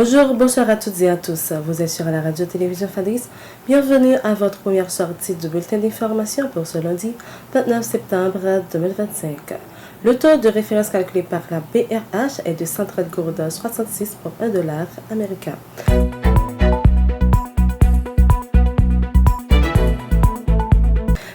Bonjour, bonsoir à toutes et à tous. Vous êtes sur la radio-télévision Fadris. Bienvenue à votre première sortie du bulletin d'information pour ce lundi 29 septembre 2025. Le taux de référence calculé par la BRH est de 130 gourdes 66 pour $1 américain.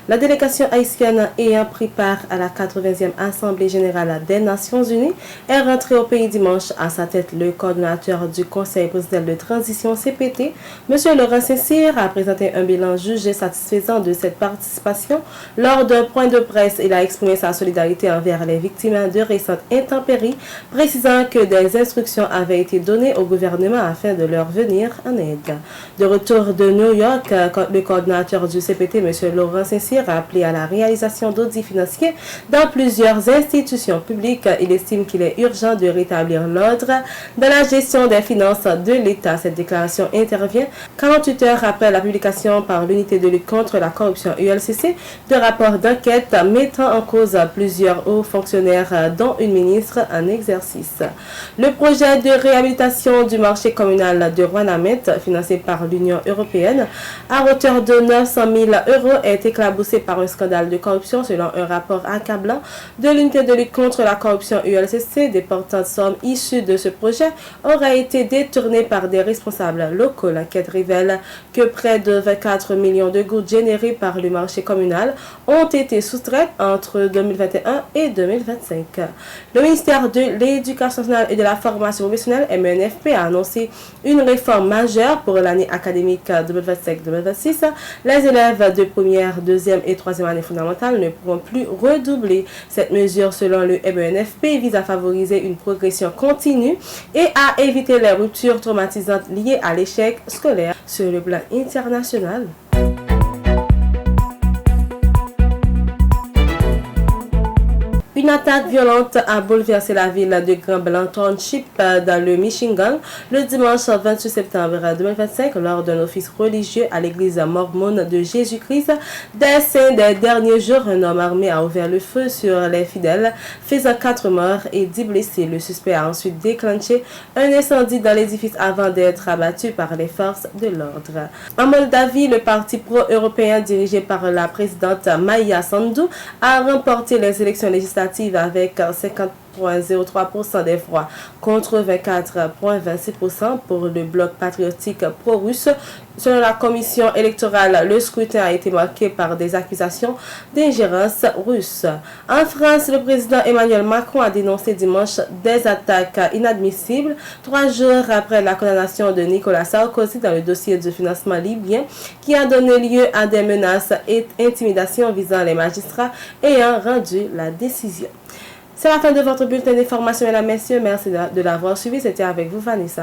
La délégation haïtienne ayant pris part à la 80e Assemblée générale des Nations unies est rentrée au pays dimanche. À sa tête, le coordinateur du Conseil présidentiel de transition CPT, M. Laurent Saint-Cyr, a présenté un bilan jugé satisfaisant de cette participation. Lors d'un point de presse, il a exprimé sa solidarité envers les victimes de récentes intempéries, précisant que des instructions avaient été données au gouvernement afin de leur venir en aide. De retour de New York, le coordinateur du CPT, M. Laurent Saint-Cyr, a appelé à la réalisation d'audits financiers dans plusieurs institutions publiques. Il estime qu'il est urgent de rétablir l'ordre dans la gestion des finances de l'État. Cette déclaration intervient 48 heures après la publication par l'unité de lutte contre la corruption ULCC de rapports d'enquête mettant en cause plusieurs hauts fonctionnaires, dont une ministre en exercice. Le projet de réhabilitation du marché communal de Rouanamet, financé par l'Union européenne, à hauteur de 900 000 €, est éclaboussé par un scandale de corruption selon un rapport accablant de l'unité de lutte contre la corruption ULCC. D'importantes sommes issues de ce projet auraient été détournées par des responsables locaux. L'enquête révèle que près de 24 millions de gouttes générées par le marché communal ont été soustraites entre 2021 et 2025. Le ministère de l'Éducation nationale et de la formation professionnelle, MENFP, a annoncé une réforme majeure pour l'année académique 2025-2026. Les élèves de première, deuxième et troisième année fondamentale ne pourront plus redoubler. Cette mesure, selon le MENFP, vise à favoriser une progression continue et à éviter les ruptures traumatisantes liées à l'échec scolaire sur le plan international. Une attaque violente a bouleversé la ville de Grand Blanc Township dans le Michigan le dimanche 28 septembre 2025 lors d'un office religieux à l'église mormone de Jésus-Christ des Saints des derniers jours. Un homme armé a ouvert le feu sur les fidèles, faisant 4 morts et 10 blessés. Le suspect a ensuite déclenché un incendie dans l'édifice avant d'être abattu par les forces de l'ordre. En Moldavie, le parti pro-européen dirigé par la présidente Maia Sandu a remporté les élections législatives avec 50,03% des voix contre 24,26% pour le bloc patriotique pro-russe. Selon la commission électorale, le scrutin a été marqué par des accusations d'ingérence russe. En France, le président Emmanuel Macron a dénoncé dimanche des attaques inadmissibles 3 jours après la condamnation de Nicolas Sarkozy dans le dossier du financement libyen qui a donné lieu à des menaces et intimidations visant les magistrats ayant rendu la décision. C'est la fin de votre bulletin d'information, mesdames et messieurs. Merci de l'avoir suivi. C'était avec vous, Vanessa.